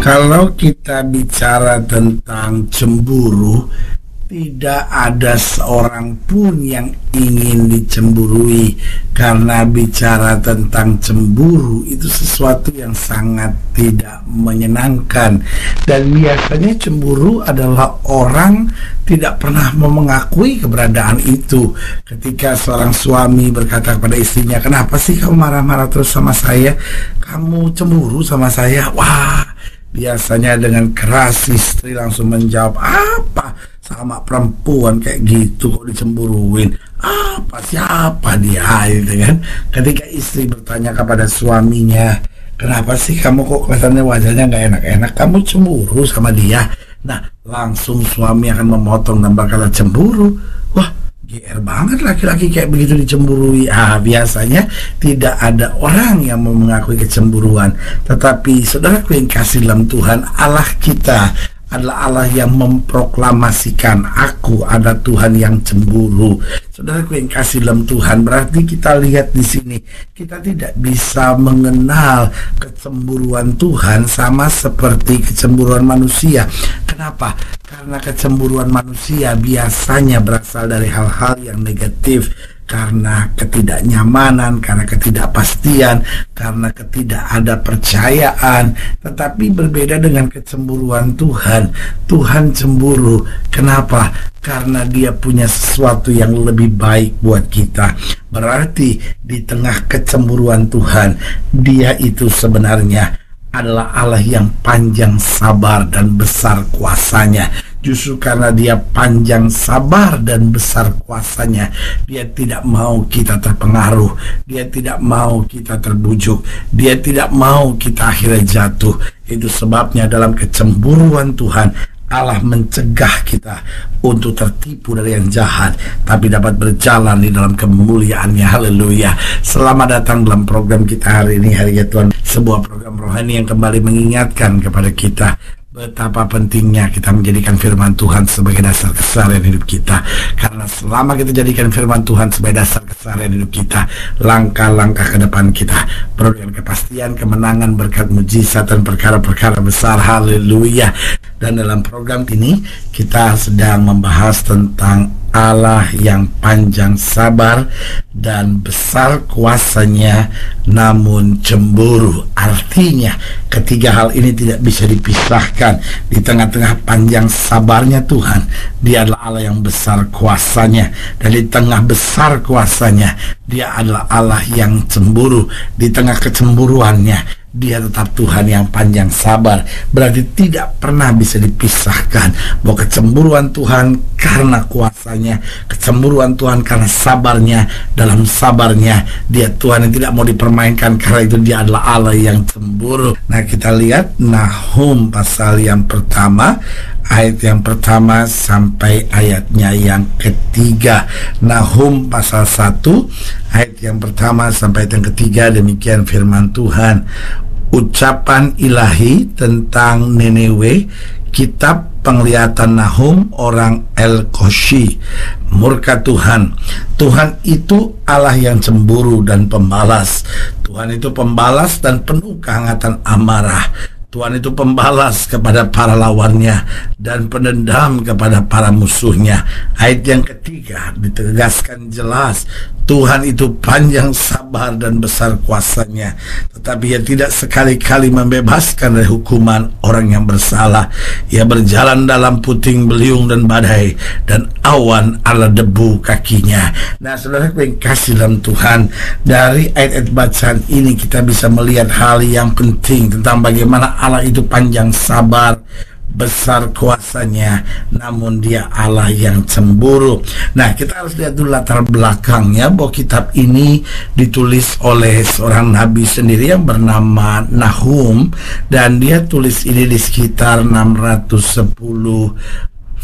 Kalau kita bicara tentang cemburu, tidak ada seorang pun yang ingin dicemburui, karena bicara tentang cemburu itu sesuatu yang sangat tidak menyenangkan. Dan biasanya cemburu adalah orang tidak pernah mau mengakui keberadaan itu. Ketika seorang suami berkata kepada istrinya, "Kenapa sih kamu marah-marah terus sama saya? Kamu cemburu sama saya?" Wah, biasanya dengan keras istri langsung menjawab, "Apa? Sama perempuan kayak gitu kok dicemburuin? Apa, siapa dia?" Gitu kan. Ketika istri bertanya kepada suaminya, "Kenapa sih kamu kok kelihatannya wajahnya nggak enak-enak? Kamu cemburu sama dia?" Nah, langsung suami akan memotong dan berkata, "Cemburu? Wah, GR banget laki-laki kayak begitu dicemburui." Biasanya tidak ada orang yang mau mengakui kecemburuan. Tetapi saudaraku yang kasih dalam Tuhan, Allah kita adalah Allah yang memproklamasikan, "Aku ada Tuhan yang cemburu." Saudaraku yang kasih dalam Tuhan, berarti kita lihat di sini, kita tidak bisa mengenal kecemburuan Tuhan sama seperti kecemburuan manusia. Kenapa? Karena kecemburuan manusia biasanya berasal dari hal-hal yang negatif, karena ketidaknyamanan, karena ketidakpastian, karena ketidakada percayaan. Tetapi berbeda dengan kecemburuan Tuhan. Tuhan cemburu. Kenapa? Karena dia punya sesuatu yang lebih baik buat kita. Berarti di tengah kecemburuan Tuhan, dia itu sebenarnya adalah Allah yang panjang sabar dan besar kuasanya. Justru karena dia panjang sabar dan besar kuasanya, dia tidak mau kita terpengaruh, dia tidak mau kita terbujuk, dia tidak mau kita akhirnya jatuh. Itu sebabnya dalam kecemburuan Tuhan, Allah mencegah kita untuk tertipu dari yang jahat, tapi dapat berjalan di dalam kemuliaannya. Haleluya. Selamat datang dalam program kita hari ini, Hari Ya Tuhan, sebuah program rohani yang kembali mengingatkan kepada kita betapa pentingnya kita menjadikan firman Tuhan sebagai dasar keseharian hidup kita. Karena selama kita jadikan firman Tuhan sebagai dasar keseharian hidup kita, langkah-langkah ke depan kita penuh dengan kepastian, kemenangan, berkat mujizat dan perkara-perkara besar. Haleluya. Dan dalam program ini kita sedang membahas tentang Allah yang panjang sabar dan besar kuasanya namun cemburu. Artinya ketiga hal ini tidak bisa dipisahkan. Di tengah-tengah panjang sabarnya Tuhan, dia adalah Allah yang besar kuasanya. Dan di tengah besar kuasanya, dia adalah Allah yang cemburu. Di tengah kecemburuannya, dia tetap Tuhan yang panjang sabar. Berarti tidak pernah bisa dipisahkan bahwa kecemburuan Tuhan karena kuasanya, kecemburuan Tuhan karena sabarnya. Dalam sabarnya, dia Tuhan yang tidak mau dipermainkan, karena itu dia adalah Allah yang cemburu. Nah, kita lihat Nahum pasal yang pertama, ayat yang pertama sampai ayatnya yang ketiga. Nahum pasal 1 ayat yang pertama sampai ayat yang ketiga. Demikian firman Tuhan. Ucapan ilahi tentang Nineve, kitab penglihatan Nahum orang El-Koshi. Murka Tuhan. Tuhan itu Allah yang cemburu dan pembalas. Tuhan itu pembalas dan penuh kehangatan amarah. Tuhan itu pembalas kepada para lawannya dan pendendam kepada para musuhnya. Ayat yang ketiga ditegaskan jelas, Tuhan itu panjang sabar dan besar kuasanya, tetapi ia tidak sekali-kali membebaskan dari hukuman orang yang bersalah. Ia berjalan dalam puting beliung dan badai, dan awan adalah debu kakinya. Nah, saudara yang kasih dalam Tuhan, dari ayat-ayat bacaan ini kita bisa melihat hal yang penting tentang bagaimana Allah itu panjang sabar, besar kuasanya, namun dia Allah yang cemburu. Nah, kita harus lihat dulu latar belakangnya, bahwa kitab ini ditulis oleh seorang nabi sendiri yang bernama Nahum, dan dia tulis ini di sekitar 610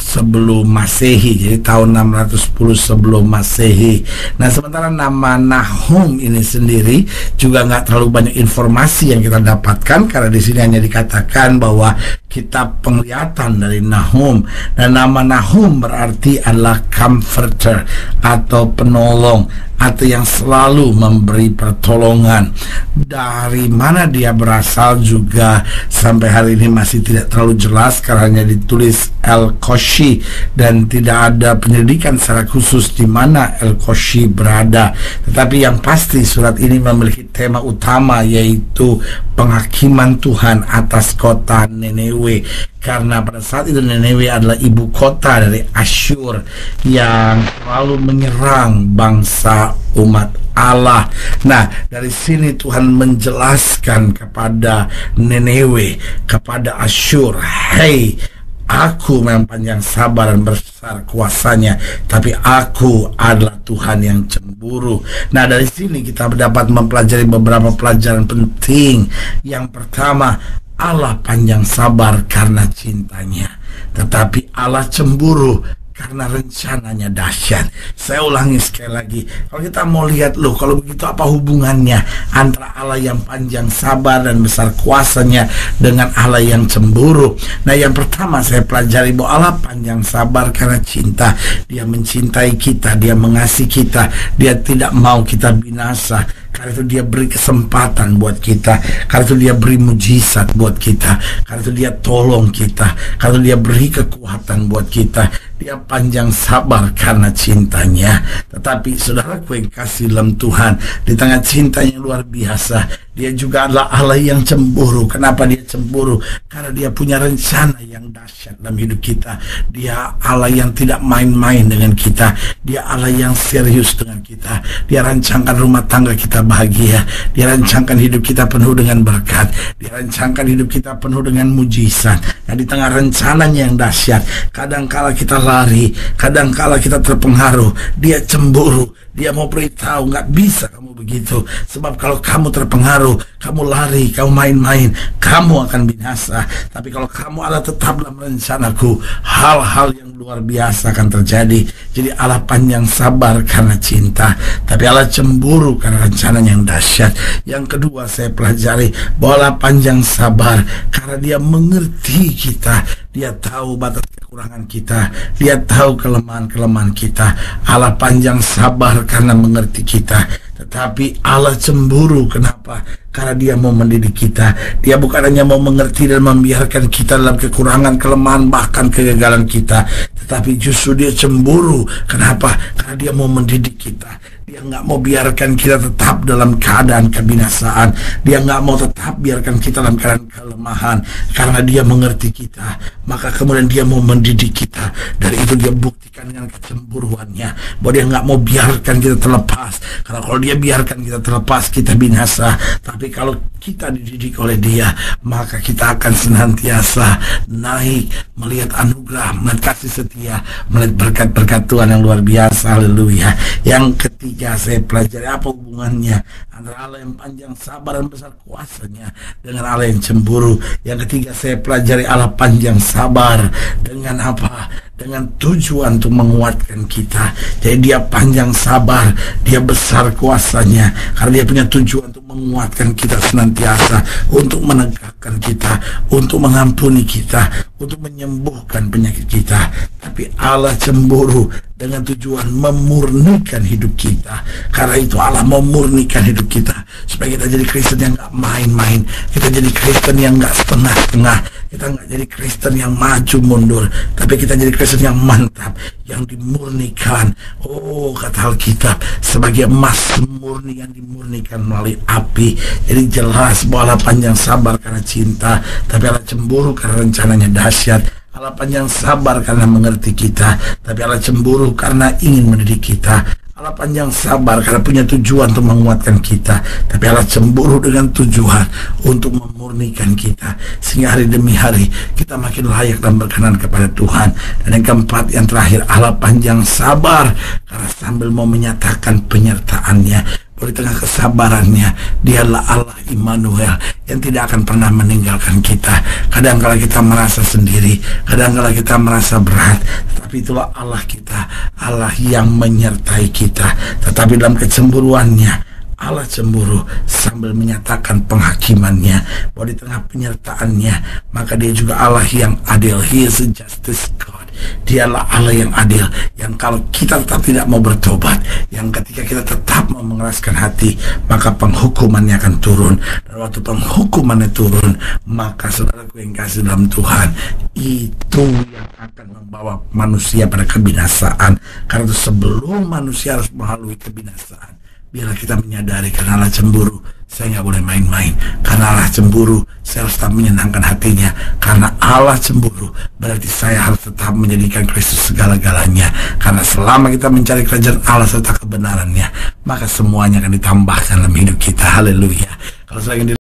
sebelum Masehi, jadi tahun 610 sebelum Masehi. Nah, sementara nama Nahum ini sendiri juga nggak terlalu banyak informasi yang kita dapatkan, karena di sini hanya dikatakan bahwa kitab Penglihatan dari Nahum. Dan nama Nahum berarti adalah comforter atau penolong, atau yang selalu memberi pertolongan. Dari mana dia berasal juga sampai hari ini masih tidak terlalu jelas, karena ditulis El-Koshi dan tidak ada penyelidikan secara khusus di mana El-Koshi berada. Tetapi yang pasti surat ini memiliki tema utama, yaitu penghakiman Tuhan atas kota Nineve. Karena pada saat itu Nineve adalah ibu kota dari Asyur yang selalu menyerang bangsa umat Allah. Nah, dari sini Tuhan menjelaskan kepada Nineve, kepada Asyur, "Hei, aku memang panjang sabar dan besar kuasanya, tapi aku adalah Tuhan yang cemburu." Nah, dari sini kita dapat mempelajari beberapa pelajaran penting. Yang pertama, Allah panjang sabar karena cintanya, tetapi Allah cemburu karena rencananya dahsyat. Saya ulangi sekali lagi, kalau kita mau lihat, loh kalau begitu apa hubungannya antara Allah yang panjang sabar dan besar kuasanya dengan Allah yang cemburu? Nah, yang pertama saya pelajari bahwa Allah panjang sabar karena cinta. Dia mencintai kita, dia mengasihi kita, dia tidak mau kita binasa. Karena itu dia beri kesempatan buat kita, karena itu dia beri mujizat buat kita, karena itu dia tolong kita, karena itu dia beri kekuatan buat kita. Dia panjang sabar karena cintanya. Tetapi saudaraku yang kasih dalam Tuhan, di tengah cintanya yang luar biasa, dia juga adalah Allah yang cemburu. Kenapa dia cemburu? Karena dia punya rencana yang dahsyat dalam hidup kita. Dia Allah yang tidak main-main dengan kita. Dia Allah yang serius dengan kita. Dia rancangkan rumah tangga kita bahagia. Dia rancangkan hidup kita penuh dengan berkat. Dia rancangkan hidup kita penuh dengan mujizat. Nah, di tengah rencananya yang dahsyat, kadangkala kita lari, kadangkala kita terpengaruh. Dia cemburu. Dia mau beritahu, nggak bisa kamu begitu. Sebab kalau kamu terpengaruh, kamu lari, kamu main-main, kamu akan binasa. Tapi kalau kamu Allah tetap dalam rencanaku, hal-hal yang luar biasa akan terjadi. Jadi Allah panjang sabar karena cinta, tapi Allah cemburu karena rencananya yang dahsyat. Yang kedua saya pelajari bahwa Allah panjang sabar karena dia mengerti kita. Dia tahu batas kekurangan kita, dia tahu kelemahan-kelemahan kita. Allah panjang sabar karena mengerti kita, tetapi Allah cemburu. Kenapa? Karena dia mau mendidik kita. Dia bukan hanya mau mengerti dan membiarkan kita dalam kekurangan, kelemahan, bahkan kegagalan kita, tetapi justru dia cemburu. Kenapa? Karena dia mau mendidik kita. Dia nggak mau biarkan kita tetap dalam keadaan kebinasaan. Dia nggak mau tetap biarkan kita dalam keadaan kelemahan. Karena dia mengerti kita, maka kemudian dia mau mendidik kita. Dari itu dia buktikan dengan kecemburuannya, bahwa dia nggak mau biarkan kita terlepas. Karena kalau dia biarkan kita terlepas, kita binasa. Tapi kalau kita dididik oleh dia, maka kita akan senantiasa naik, melihat anugerah, melihat kasih setia, melihat berkat-berkat Tuhan yang luar biasa. Haleluya. Yang ketiga saya pelajari apa hubungannya antara Allah yang panjang sabar dan besar kuasanya dengan Allah yang cemburu. Yang ketiga saya pelajari Allah panjang sabar dengan apa? Dengan tujuan untuk menguatkan kita. Jadi dia panjang sabar, dia besar kuasanya karena dia punya tujuan untuk menguatkan kita senantiasa, untuk menegakkan kita, untuk mengampuni kita, untuk menyembuhkan penyakit kita. Tapi Allah cemburu dengan tujuan memurnikan hidup kita. Karena itu Allah memurnikan hidup kita supaya kita jadi Kristen yang gak main-main, kita jadi Kristen yang gak setengah-setengah, kita gak jadi Kristen yang maju mundur, tapi kita jadi Kristen yang mantap, yang dimurnikan. Oh, kata Alkitab, sebagai emas murni yang dimurnikan melalui api. Jadi jelas bahwa Allah panjang sabar karena cinta, tapi Allah cemburu karena rencananya dahsyat. Allah panjang sabar karena mengerti kita, tapi Allah cemburu karena ingin mendidik kita. Allah panjang sabar karena punya tujuan untuk menguatkan kita, tapi Allah cemburu dengan tujuan untuk memurnikan kita, sehingga hari demi hari kita makin layak dan berkenan kepada Tuhan. Dan yang keempat, yang terakhir, Allah panjang sabar karena sambil mau menyatakan penyertaannya. Di tengah kesabarannya, dialah Allah Immanuel yang tidak akan pernah meninggalkan kita. Kadang-kala kita merasa sendiri, kadang-kala kita merasa berat, tetapi itulah Allah kita, Allah yang menyertai kita. Tetapi dalam kecemburuannya, Allah cemburu sambil menyatakan penghakimannya, bahwa di tengah penyertaannya, maka dia juga Allah yang adil. He is a justice God. Dialah Allah yang adil, yang kalau kita tetap tidak mau bertobat, yang ketika kita tetap mau mengeraskan hati, maka penghukumannya akan turun. Dan waktu penghukumannya turun, maka saudaraku yang kasih dalam Tuhan, itu yang akan membawa manusia pada kebinasaan. Karena itu sebelum manusia harus melalui kebinasaan, biarlah kita menyadari, karena Allah cemburu, saya nggak boleh main-main. Karena Allah cemburu, saya harus tetap menyenangkan hatinya. Karena Allah cemburu, berarti saya harus tetap menjadikan Kristus segala-galanya. Karena selama kita mencari kerajaan Allah serta kebenarannya, maka semuanya akan ditambahkan dalam hidup kita. Haleluya. Kalau saya ingin